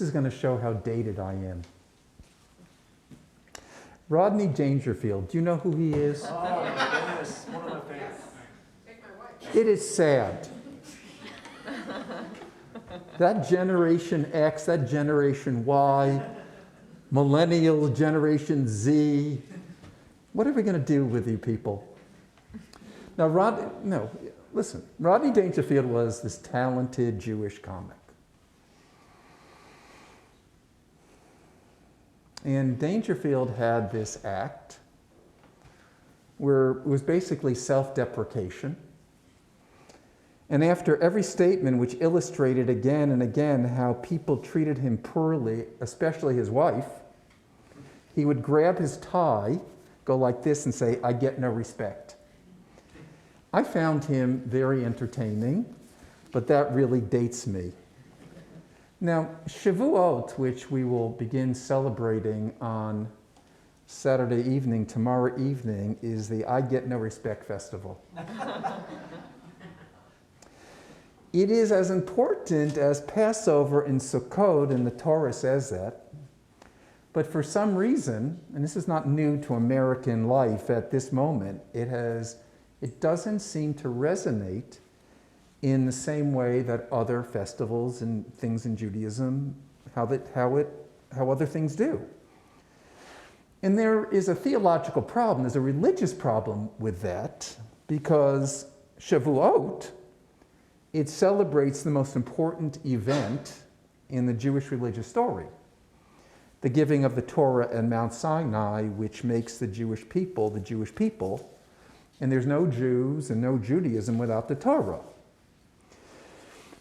this is going to show how dated I am. Rodney Dangerfield, do you know who he is? Oh my goodness, one of my favorites. It is sad. That Generation X, that Generation Y, Millennials, Generation Z, what are we going to do with you people? Now, Rodney Dangerfield was this talented Jewish comic. And Dangerfield had this act where it was basically self-deprecation. And after every statement, which illustrated again and again how people treated him poorly, especially his wife, he would grab his tie, go like this, and say, "I get no respect." I found him very entertaining, but that really dates me. Now, Shavuot, which we will begin celebrating on Saturday evening, tomorrow evening, is the I Get No Respect Festival. It is as important as Passover and Sukkot, and the Torah says that. But for some reason, and this is not new to American life at this moment, it doesn't seem to resonate in the same way that other festivals and things in Judaism, how other things do. And there is a theological problem, there's a religious problem with that, because Shavuot, it celebrates the most important event in the Jewish religious story, the giving of the Torah at Mount Sinai, which makes the Jewish people, and there's no Jews and no Judaism without the Torah.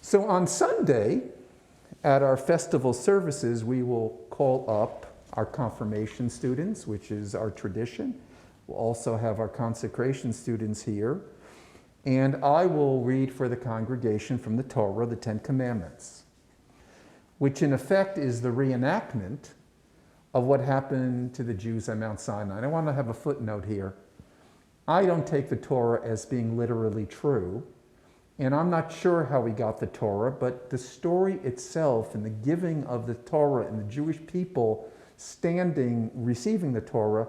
So on Sunday, at our festival services, we will call up our confirmation students, which is our tradition. We'll also have our consecration students here. And I will read for the congregation from the Torah, the Ten Commandments, which in effect is the reenactment of what happened to the Jews at Mount Sinai. And I want to have a footnote here. I don't take the Torah as being literally true, and I'm not sure how we got the Torah, but the story itself and the giving of the Torah and the Jewish people receiving the Torah,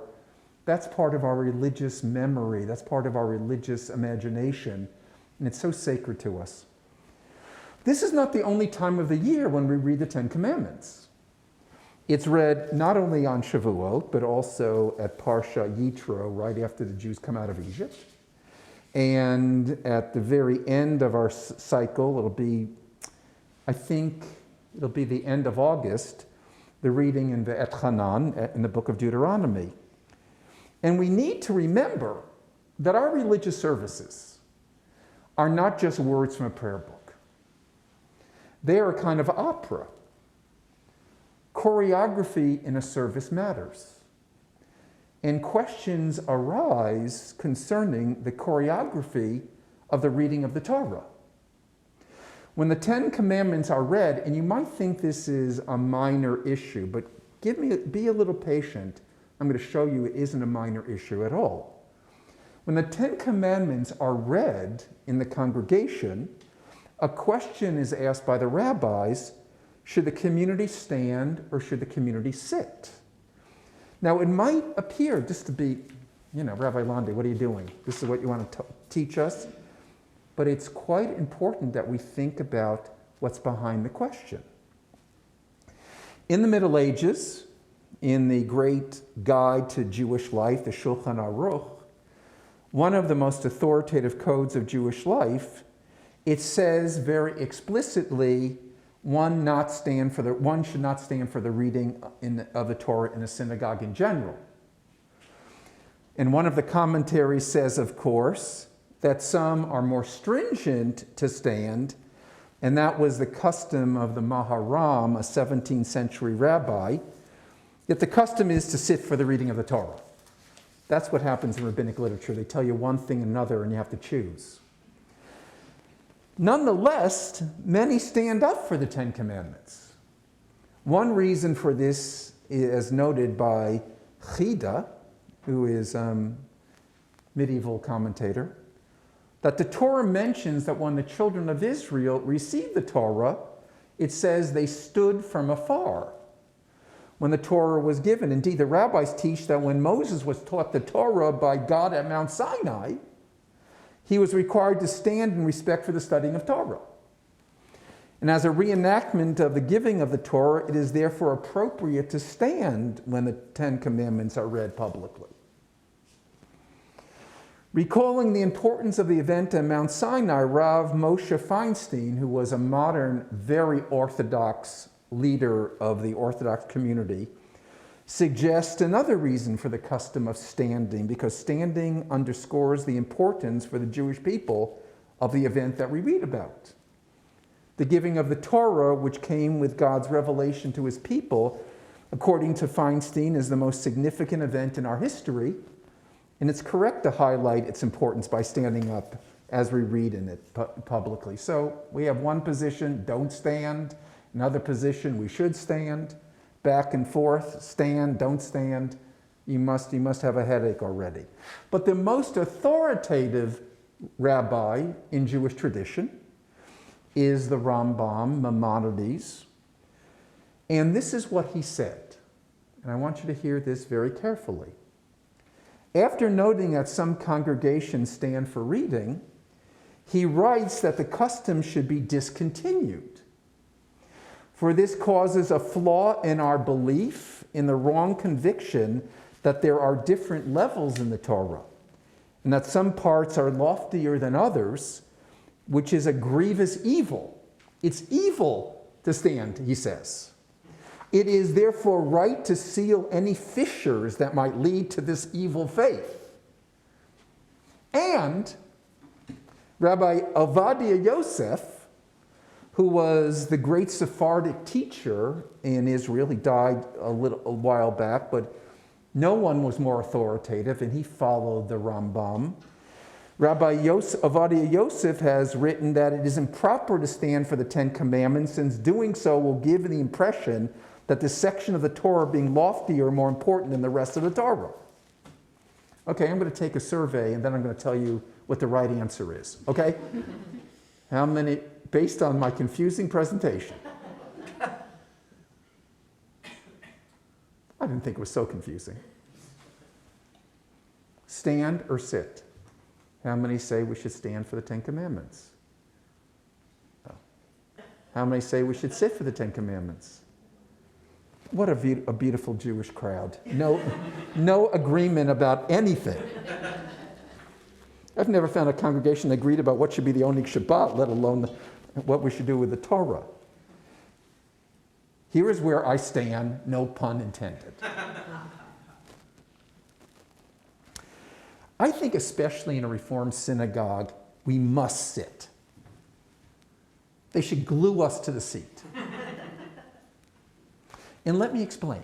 that's part of our religious memory, that's part of our religious imagination, and it's so sacred to us. This is not the only time of the year when we read the Ten Commandments. It's read not only on Shavuot, but also at Parsha Yitro, right after the Jews come out of Egypt. And at the very end of our cycle, it'll be the end of August, the reading in Ve'et Hanan, in the book of Deuteronomy. And we need to remember that our religious services are not just words from a prayer book. They are a kind of opera. Choreography in a service matters. And questions arise concerning the choreography of the reading of the Torah. When the Ten Commandments are read, and you might think this is a minor issue, but be a little patient. I'm going to show you it isn't a minor issue at all. When the Ten Commandments are read in the congregation, a question is asked by the rabbis: should the community stand or should the community sit? Now, it might appear just to be, Rabbi Landi, what are you doing? This is what you want to teach us? But it's quite important that we think about what's behind the question. In the Middle Ages, in the great guide to Jewish life, the Shulchan Aruch, one of the most authoritative codes of Jewish life, it says very explicitly, one should not stand for the reading of the Torah in a synagogue in general. And one of the commentaries says, of course, that some are more stringent to stand, and that was the custom of the Maharam, a 17th century rabbi, that the custom is to sit for the reading of the Torah. That's what happens in rabbinic literature. They tell you one thing and another, and you have to choose. Nonetheless, many stand up for the Ten Commandments. One reason for this is noted by Chida, who is a medieval commentator, that the Torah mentions that when the children of Israel received the Torah, it says they stood from afar when the Torah was given. Indeed, the rabbis teach that when Moses was taught the Torah by God at Mount Sinai, he was required to stand in respect for the studying of Torah. And as a reenactment of the giving of the Torah, it is therefore appropriate to stand when the Ten Commandments are read publicly. Recalling the importance of the event at Mount Sinai, Rav Moshe Feinstein, who was a modern, very Orthodox leader of the Orthodox community, suggests another reason for the custom of standing, because standing underscores the importance for the Jewish people of the event that we read about. The giving of the Torah, which came with God's revelation to his people, according to Feinstein, is the most significant event in our history, and it's correct to highlight its importance by standing up as we read in it publicly. So we have one position, don't stand. Another position, we should stand. Back and forth, stand, don't stand. You must have a headache already. But the most authoritative rabbi in Jewish tradition is the Rambam, Maimonides. And this is what he said. And I want you to hear this very carefully. After noting that some congregations stand for reading, he writes that the custom should be discontinued. For this causes a flaw in our belief, in the wrong conviction that there are different levels in the Torah, and that some parts are loftier than others, which is a grievous evil. It's evil to stand, he says. It is therefore right to seal any fissures that might lead to this evil faith. And Rabbi Ovadia Yosef, who was the great Sephardic teacher in Israel, he died a while back, but no one was more authoritative, and he followed the Rambam. Rabbi Ovadia Yosef has written that it is improper to stand for the Ten Commandments, since doing so will give the impression that this section of the Torah being loftier or more important than the rest of the Torah. Okay, I'm going to take a survey, and then I'm going to tell you what the right answer is. Okay? How many, based on my confusing presentation. I didn't think it was so confusing. Stand or sit? How many say we should stand for the Ten Commandments? Oh. How many say we should sit for the Ten Commandments? What a beautiful Jewish crowd. No agreement about anything. I've never found a congregation that agreed about what should be the only Shabbat, let alone what we should do with the Torah. Here is where I stand, no pun intended. I think especially in a Reformed synagogue, we must sit. They should glue us to the seat. And let me explain.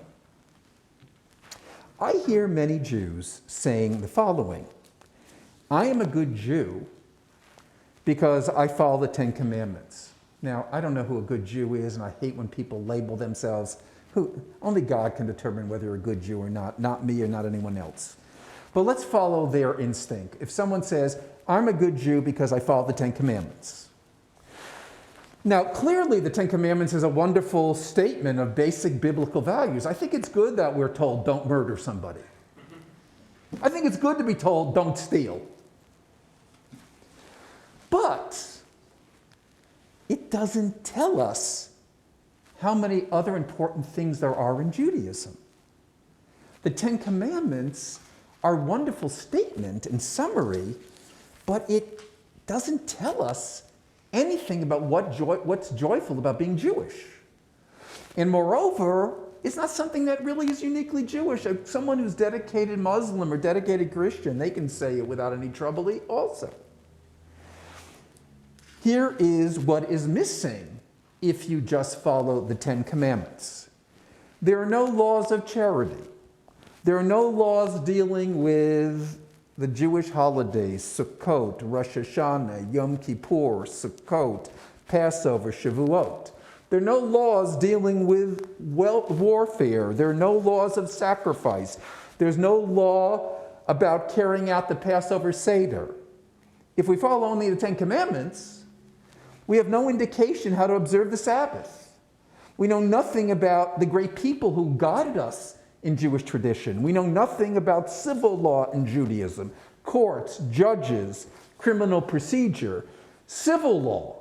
I hear many Jews saying the following: I am a good Jew because I follow the Ten Commandments. Now, I don't know who a good Jew is, and I hate when people label themselves. Only God can determine whether you're a good Jew or not me or not anyone else. But let's follow their instinct. If someone says, I'm a good Jew because I follow the Ten Commandments. Now, clearly the Ten Commandments is a wonderful statement of basic biblical values. I think it's good that we're told don't murder somebody. I think it's good to be told don't steal. But it doesn't tell us how many other important things there are in Judaism. The Ten Commandments are a wonderful statement in summary, but it doesn't tell us anything about what's joyful about being Jewish. And moreover, it's not something that really is uniquely Jewish. Someone who's dedicated Muslim or dedicated Christian, they can say it without any trouble also. Here is what is missing if you just follow the Ten Commandments. There are no laws of charity. There are no laws dealing with the Jewish holidays, Sukkot, Rosh Hashanah, Yom Kippur, Sukkot, Passover, Shavuot. There are no laws dealing with warfare. There are no laws of sacrifice. There's no law about carrying out the Passover Seder. If we follow only the Ten Commandments, We have no indication how to observe the Sabbath. We know nothing about the great people who guided us in Jewish tradition. We know nothing about civil law in Judaism, courts, judges, criminal procedure, civil law.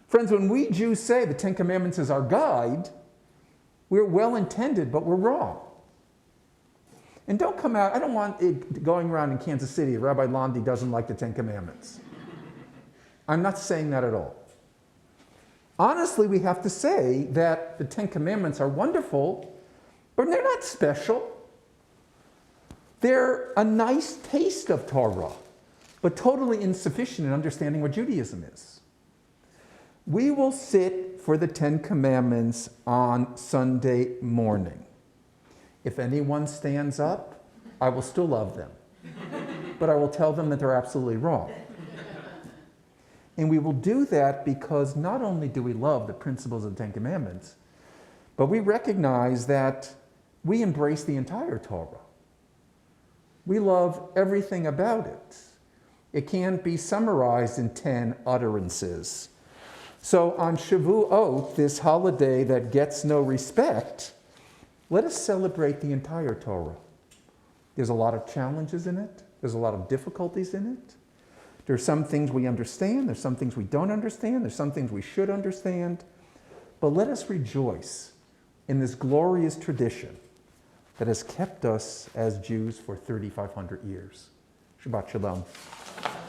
Friends, when we Jews say the Ten Commandments is our guide, we're well-intended, but we're wrong. And don't come out, I don't want it going around in Kansas City, Rabbi Londi doesn't like the Ten Commandments. I'm not saying that at all. Honestly, we have to say that the Ten Commandments are wonderful, but they're not special. They're a nice taste of Torah, but totally insufficient in understanding what Judaism is. We will sit for the Ten Commandments on Sunday morning. If anyone stands up, I will still love them. But I will tell them that they're absolutely wrong. And we will do that because not only do we love the principles of the Ten Commandments, but we recognize that we embrace the entire Torah. We love everything about it. It can't be summarized in 10 utterances. So on Shavuot, this holiday that gets no respect, let us celebrate the entire Torah. There's a lot of challenges in it. There's a lot of difficulties in it. There's some things we understand. There's some things we don't understand. There's some things we should understand. But let us rejoice in this glorious tradition that has kept us as Jews for 3,500 years. Shabbat Shalom.